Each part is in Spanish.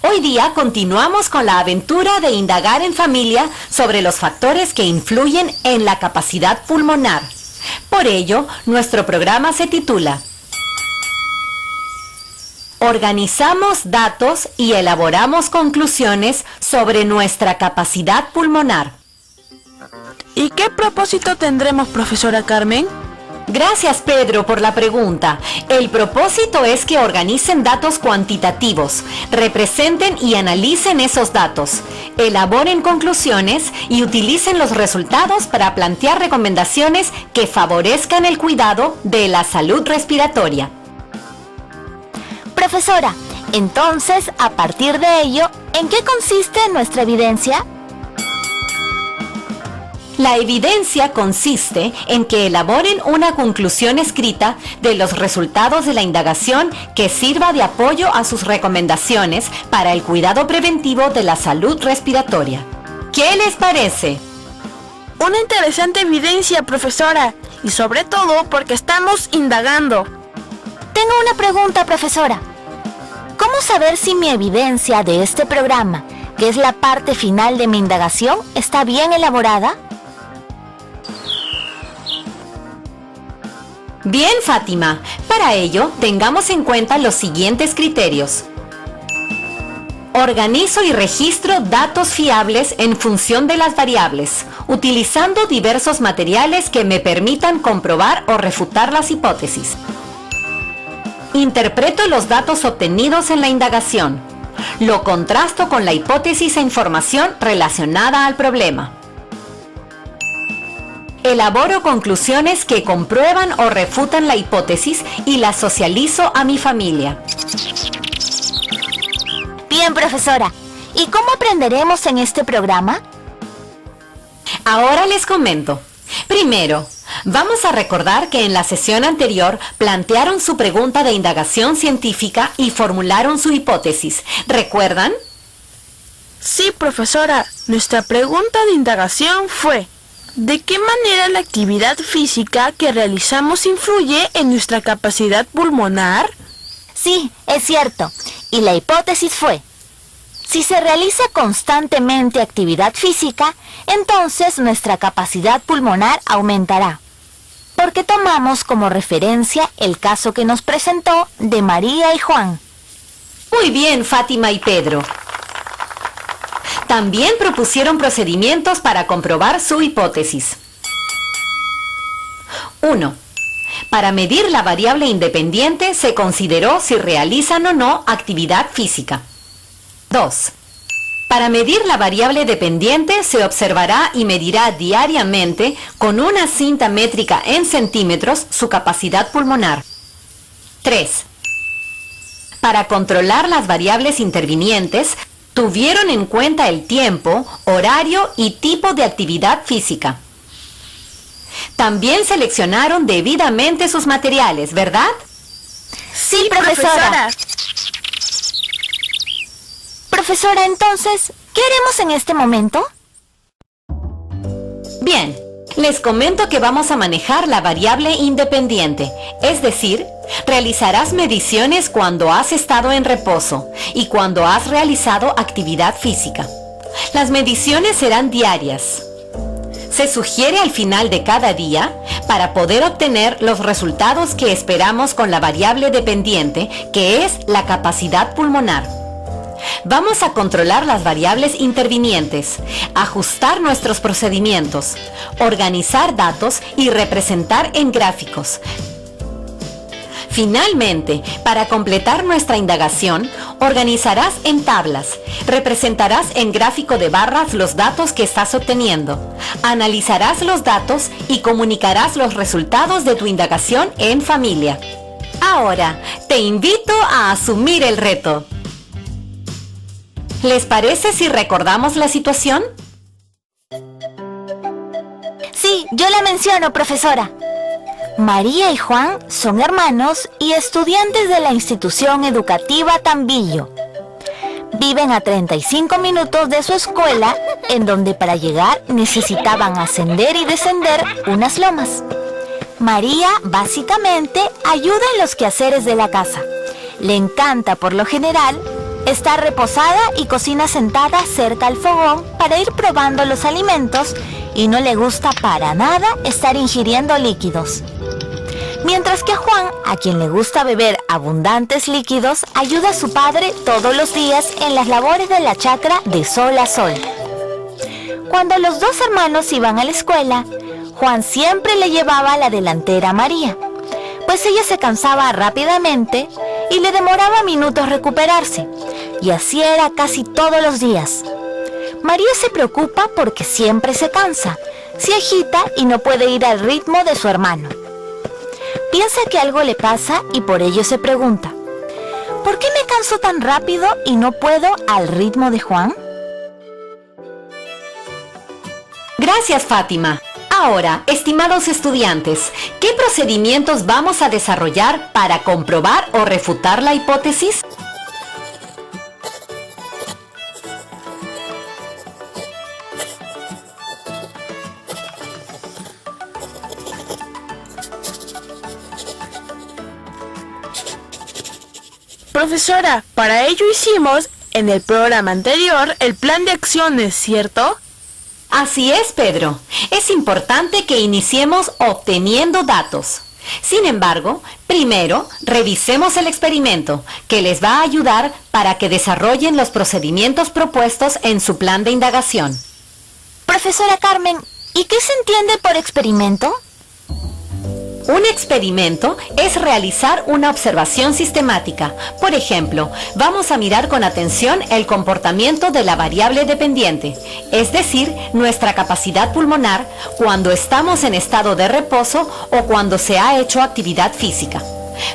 Hoy día continuamos con la aventura de indagar en familia sobre los factores que influyen en la capacidad pulmonar. Por ello, nuestro programa se titula Organizamos datos y elaboramos conclusiones sobre nuestra capacidad pulmonar. ¿Y qué propósito tendremos, profesora Carmen? Gracias, Pedro, por la pregunta. El propósito es que organicen datos cuantitativos, representen y analicen esos datos, elaboren conclusiones y utilicen los resultados para plantear recomendaciones que favorezcan el cuidado de la salud respiratoria. Profesora, entonces, a partir de ello, ¿en qué consiste nuestra evidencia? La evidencia consiste en que elaboren una conclusión escrita de los resultados de la indagación que sirva de apoyo a sus recomendaciones para el cuidado preventivo de la salud respiratoria. ¿Qué les parece? Una interesante evidencia, profesora, y sobre todo porque estamos indagando. Tengo una pregunta, profesora. ¿Cómo saber si mi evidencia de este programa, que es la parte final de mi indagación, está bien elaborada? Bien, Fátima. Para ello, tengamos en cuenta los siguientes criterios. Organizo y registro datos fiables en función de las variables, utilizando diversos materiales que me permitan comprobar o refutar las hipótesis. Interpreto los datos obtenidos en la indagación. Lo contrasto con la hipótesis e información relacionada al problema. Elaboro conclusiones que comprueban o refutan la hipótesis y las socializo a mi familia. Bien, profesora. ¿Y cómo aprenderemos en este programa? Ahora les comento. Primero, vamos a recordar que en la sesión anterior plantearon su pregunta de indagación científica y formularon su hipótesis. ¿Recuerdan? Sí, profesora. Nuestra pregunta de indagación fue: ¿de qué manera la actividad física que realizamos influye en nuestra capacidad pulmonar? Sí, es cierto. Y la hipótesis fue: si se realiza constantemente actividad física, entonces nuestra capacidad pulmonar aumentará. Porque tomamos como referencia el caso que nos presentó de María y Juan. Muy bien, Fátima y Pedro. También propusieron procedimientos para comprobar su hipótesis. 1. Para medir la variable independiente se consideró si realizan o no actividad física. 2. Para medir la variable dependiente se observará y medirá diariamente con una cinta métrica en centímetros su capacidad pulmonar. 3. Para controlar las variables intervinientes, tuvieron en cuenta el tiempo, horario y tipo de actividad física. También seleccionaron debidamente sus materiales, ¿verdad? Sí, profesora. Profesora, entonces, ¿qué haremos en este momento? Bien, les comento que vamos a manejar la variable independiente, es decir, realizarás mediciones cuando has estado en reposo y cuando has realizado actividad física. Las mediciones serán diarias. Se sugiere al final de cada día para poder obtener los resultados que esperamos con la variable dependiente, que es la capacidad pulmonar. Vamos a controlar las variables intervinientes, ajustar nuestros procedimientos, organizar datos y representar en gráficos. Finalmente, para completar nuestra indagación, organizarás en tablas, representarás en gráfico de barras los datos que estás obteniendo, analizarás los datos y comunicarás los resultados de tu indagación en familia. Ahora, te invito a asumir el reto. ¿Les parece si recordamos la situación? Sí, yo la menciono, profesora. María y Juan son hermanos y estudiantes de la institución educativa Tambillo. Viven a 35 minutos de su escuela, en donde para llegar necesitaban ascender y descender unas lomas. María, básicamente, ayuda en los quehaceres de la casa. Le encanta, por lo general, Está reposada y cocina sentada cerca al fogón para ir probando los alimentos y no le gusta para nada estar ingiriendo líquidos. Mientras que Juan, a quien le gusta beber abundantes líquidos, ayuda a su padre todos los días en las labores de la chacra de sol a sol. Cuando los dos hermanos iban a la escuela, Juan siempre le llevaba la delantera a María, pues ella se cansaba rápidamente y le demoraba minutos recuperarse, y así era casi todos los días. María se preocupa porque siempre se cansa, se agita y no puede ir al ritmo de su hermano. Piensa que algo le pasa y por ello se pregunta, ¿por qué me canso tan rápido y no puedo al ritmo de Juan? Gracias, Fátima. Ahora, estimados estudiantes, ¿qué procedimientos vamos a desarrollar para comprobar o refutar la hipótesis? Profesora, para ello hicimos en el programa anterior el plan de acciones, ¿cierto? Así es, Pedro. Es importante que iniciemos obteniendo datos. Sin embargo, primero revisemos el experimento, que les va a ayudar para que desarrollen los procedimientos propuestos en su plan de indagación. Profesora Carmen, ¿y qué se entiende por experimento? Un experimento es realizar una observación sistemática. Por ejemplo, vamos a mirar con atención el comportamiento de la variable dependiente, es decir, nuestra capacidad pulmonar cuando estamos en estado de reposo o cuando se ha hecho actividad física.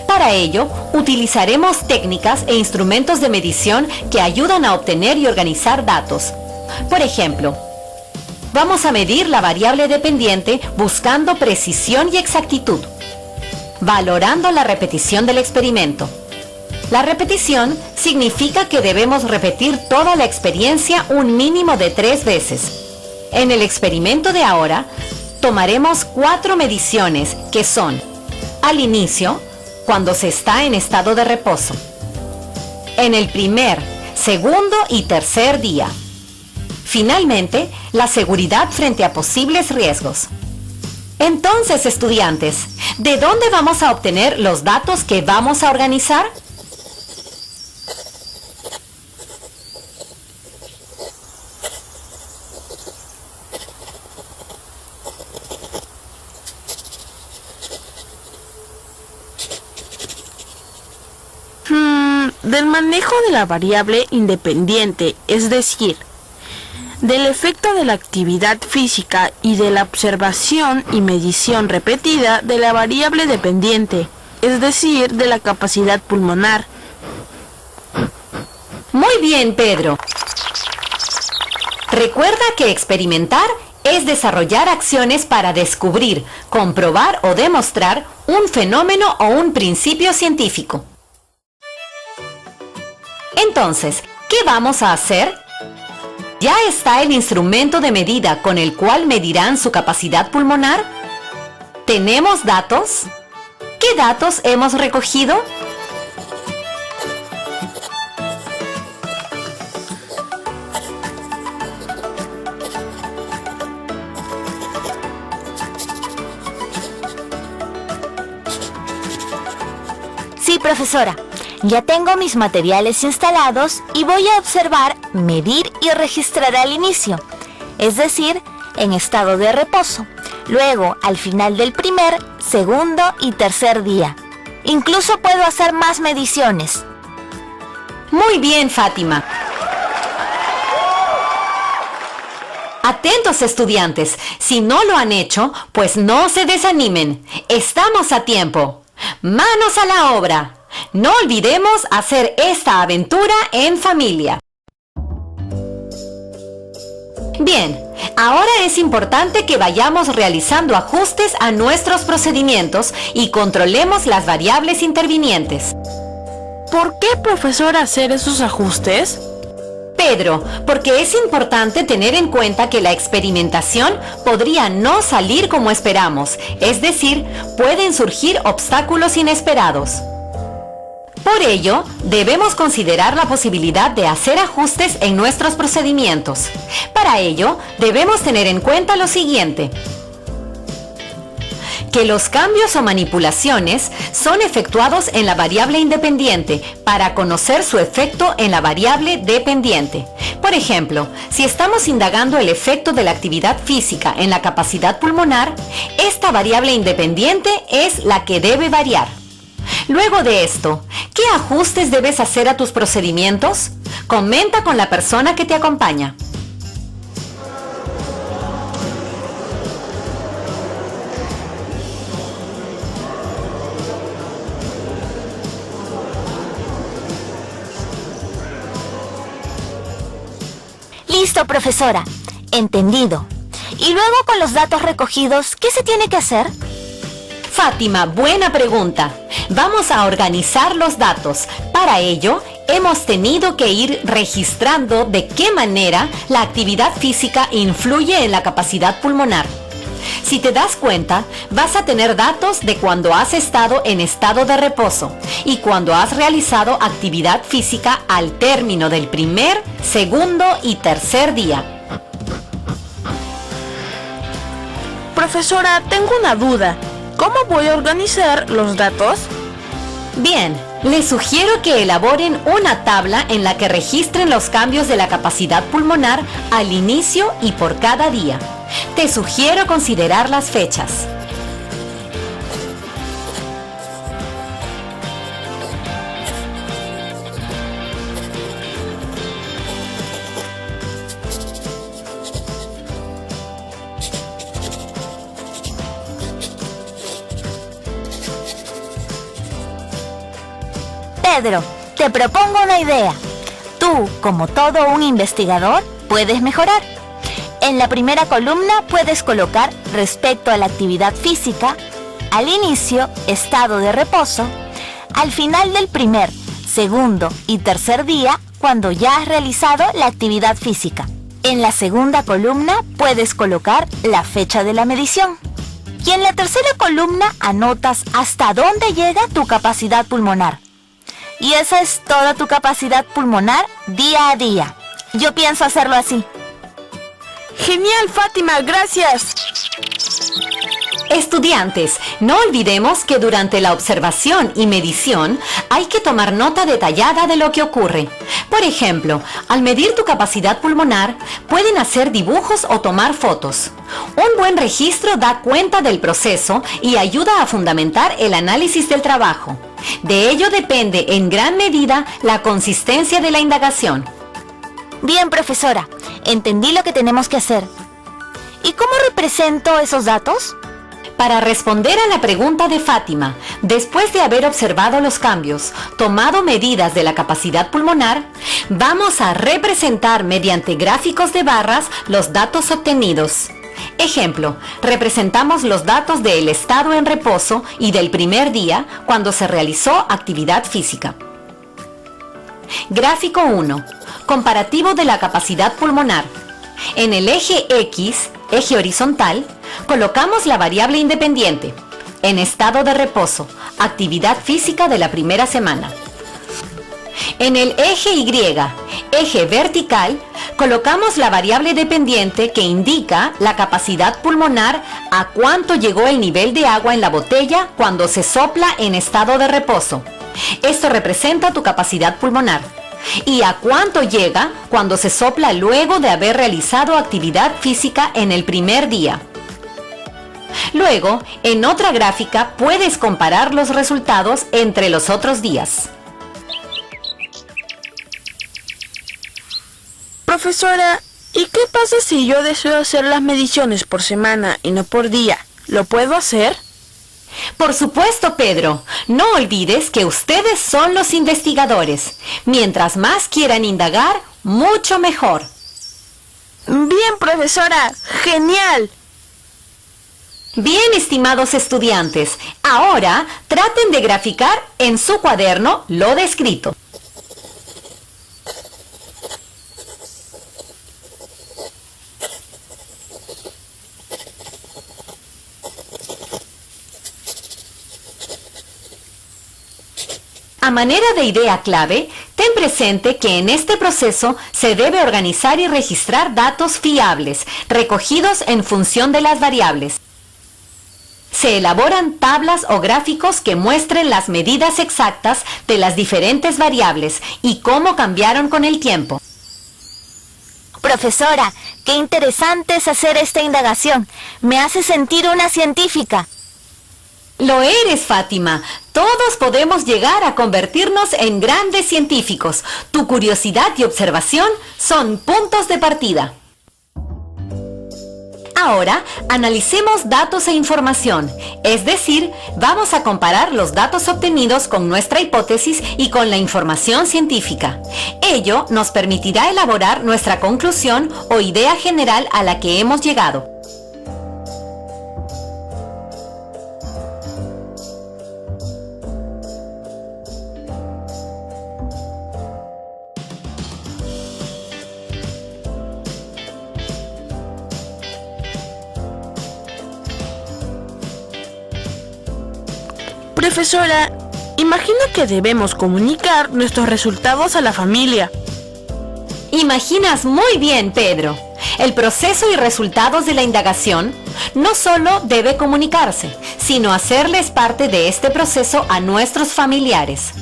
Para ello, utilizaremos técnicas e instrumentos de medición que ayudan a obtener y organizar datos. Por ejemplo, vamos a medir la variable dependiente buscando precisión y exactitud, valorando la repetición del experimento. La repetición significa que debemos repetir toda la experiencia un mínimo de 3 veces. En el experimento de ahora, tomaremos 4 mediciones que son: al inicio, cuando se está en estado de reposo; en el primer, segundo y tercer día; finalmente, la seguridad frente a posibles riesgos. Entonces, estudiantes, ¿de dónde vamos a obtener los datos que vamos a organizar? Del manejo de la variable independiente, es decir, del efecto de la actividad física y de la observación y medición repetida de la variable dependiente, es decir, de la capacidad pulmonar. Muy bien, Pedro. Recuerda que experimentar es desarrollar acciones para descubrir, comprobar o demostrar un fenómeno o un principio científico. Entonces, ¿qué vamos a hacer? ¿Ya está el instrumento de medida con el cual medirán su capacidad pulmonar? ¿Tenemos datos? ¿Qué datos hemos recogido? Sí, profesora. Ya tengo mis materiales instalados y voy a observar, medir y registrar al inicio, es decir, en estado de reposo, luego al final del primer, segundo y tercer día. Incluso puedo hacer más mediciones. Muy bien, Fátima. Atentos, estudiantes, si no lo han hecho, pues no se desanimen. Estamos a tiempo. ¡Manos a la obra! No olvidemos hacer esta aventura en familia. Bien, ahora es importante que vayamos realizando ajustes a nuestros procedimientos y controlemos las variables intervinientes. ¿Por qué, profesora, hacer esos ajustes? Pedro, porque es importante tener en cuenta que la experimentación podría no salir como esperamos, es decir, pueden surgir obstáculos inesperados. Por ello, debemos considerar la posibilidad de hacer ajustes en nuestros procedimientos. Para ello, debemos tener en cuenta lo siguiente: que los cambios o manipulaciones son efectuados en la variable independiente para conocer su efecto en la variable dependiente. Por ejemplo, si estamos indagando el efecto de la actividad física en la capacidad pulmonar, esta variable independiente es la que debe variar. Luego de esto, ¿qué ajustes debes hacer a tus procedimientos? Comenta con la persona que te acompaña. Listo, profesora. Entendido. Y luego con los datos recogidos, ¿qué se tiene que hacer? Fátima, buena pregunta. Vamos a organizar los datos. Para ello, hemos tenido que ir registrando de qué manera la actividad física influye en la capacidad pulmonar. Si te das cuenta, vas a tener datos de cuando has estado en estado de reposo y cuando has realizado actividad física al término del primer, segundo y tercer día. Profesora, tengo una duda. ¿Cómo voy a organizar los datos? Bien, les sugiero que elaboren una tabla en la que registren los cambios de la capacidad pulmonar al inicio y por cada día. Te sugiero considerar las fechas. Pedro, te propongo una idea. Tú, como todo un investigador, puedes mejorar. En la primera columna puedes colocar respecto a la actividad física, al inicio, estado de reposo, al final del primer, segundo y tercer día, cuando ya has realizado la actividad física. En la segunda columna puedes colocar la fecha de la medición. Y en la tercera columna anotas hasta dónde llega tu capacidad pulmonar. Y esa es toda tu capacidad pulmonar día a día. Yo pienso hacerlo así. Genial, Fátima, gracias. Estudiantes, no olvidemos que durante la observación y medición hay que tomar nota detallada de lo que ocurre. Por ejemplo, al medir tu capacidad pulmonar, pueden hacer dibujos o tomar fotos. Un buen registro da cuenta del proceso y ayuda a fundamentar el análisis del trabajo. De ello depende en gran medida la consistencia de la indagación. Bien, profesora, entendí lo que tenemos que hacer. ¿Y cómo represento esos datos? Para responder a la pregunta de Fátima, después de haber observado los cambios, tomado medidas de la capacidad pulmonar, vamos a representar mediante gráficos de barras los datos obtenidos. Ejemplo, representamos los datos del estado en reposo y del primer día cuando se realizó actividad física. Gráfico 1. Comparativo de la capacidad pulmonar. En el eje X, eje horizontal, colocamos la variable independiente. En estado de reposo, actividad física de la primera semana. En el eje Y, eje vertical, colocamos la variable dependiente que indica la capacidad pulmonar a cuánto llegó el nivel de agua en la botella cuando se sopla en estado de reposo. Esto representa tu capacidad pulmonar. Y a cuánto llega cuando se sopla luego de haber realizado actividad física en el primer día. Luego, en otra gráfica puedes comparar los resultados entre los otros días. Profesora, ¿y qué pasa si yo deseo hacer las mediciones por semana y no por día? ¿Lo puedo hacer? Por supuesto, Pedro. No olvides que ustedes son los investigadores. Mientras más quieran indagar, mucho mejor. Bien, profesora. ¡Genial! Bien, estimados estudiantes. Ahora traten de graficar en su cuaderno lo descrito. A A manera de idea clave, ten presente que en este proceso se debe organizar y registrar datos fiables, recogidos en función de las variables. Se elaboran tablas o gráficos que muestren las medidas exactas de las diferentes variables y cómo cambiaron con el tiempo. Profesora, qué interesante es hacer esta indagación. Me hace sentir una científica. Lo eres, Fátima. Todos podemos llegar a convertirnos en grandes científicos. Tu curiosidad y observación son puntos de partida. Ahora, analicemos datos e información, es decir, vamos a comparar los datos obtenidos con nuestra hipótesis y con la información científica. Ello nos permitirá elaborar nuestra conclusión o idea general a la que hemos llegado. Profesora, imagino que debemos comunicar nuestros resultados a la familia. Imaginas muy bien, Pedro. El proceso y resultados de la indagación no solo debe comunicarse, sino hacerles parte de este proceso a nuestros familiares.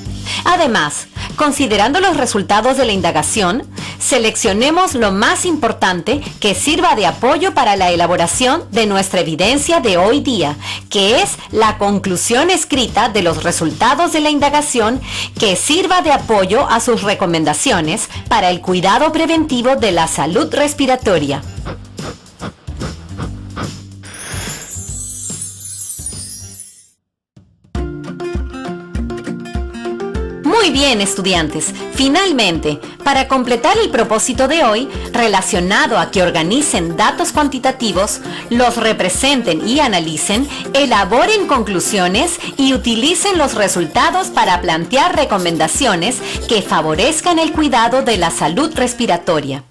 Además, considerando los resultados de la indagación, seleccionemos lo más importante que sirva de apoyo para la elaboración de nuestra evidencia de hoy día, que es la conclusión escrita de los resultados de la indagación que sirva de apoyo a sus recomendaciones para el cuidado preventivo de la salud respiratoria. Muy bien, estudiantes. Finalmente, para completar el propósito de hoy, relacionado a que organicen datos cuantitativos, los representen y analicen, elaboren conclusiones y utilicen los resultados para plantear recomendaciones que favorezcan el cuidado de la salud respiratoria.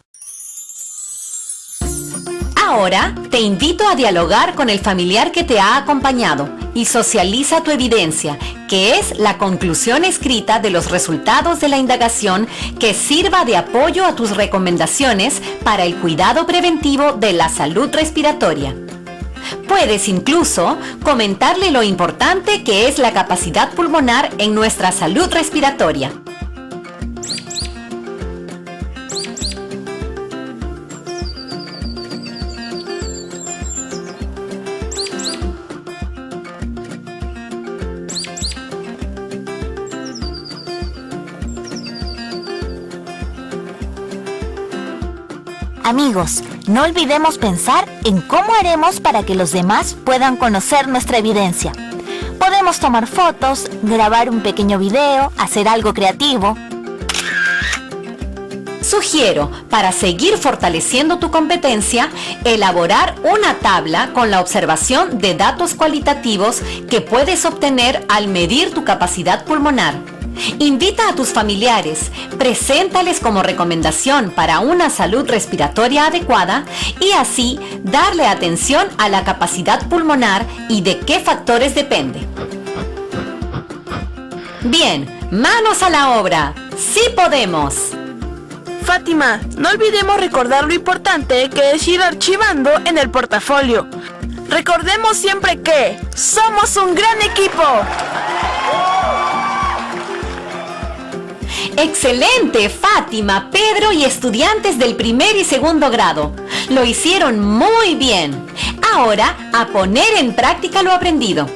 Ahora, te invito a dialogar con el familiar que te ha acompañado y socializa tu evidencia, que es la conclusión escrita de los resultados de la indagación que sirva de apoyo a tus recomendaciones para el cuidado preventivo de la salud respiratoria. Puedes incluso comentarle lo importante que es la capacidad pulmonar en nuestra salud respiratoria. Amigos, no olvidemos pensar en cómo haremos para que los demás puedan conocer nuestra evidencia. Podemos tomar fotos, grabar un pequeño video, hacer algo creativo. Sugiero, para seguir fortaleciendo tu competencia, elaborar una tabla con la observación de datos cualitativos que puedes obtener al medir tu capacidad pulmonar. Invita a tus familiares, preséntales como recomendación para una salud respiratoria adecuada y así darle atención a la capacidad pulmonar y de qué factores depende. Bien, manos a la obra. ¡Sí podemos! Fátima, no olvidemos recordar lo importante que es ir archivando en el portafolio. Recordemos siempre que somos un gran equipo. ¡Excelente, Fátima, Pedro y estudiantes del primer y segundo grado! Lo hicieron muy bien. Ahora, a poner en práctica lo aprendido.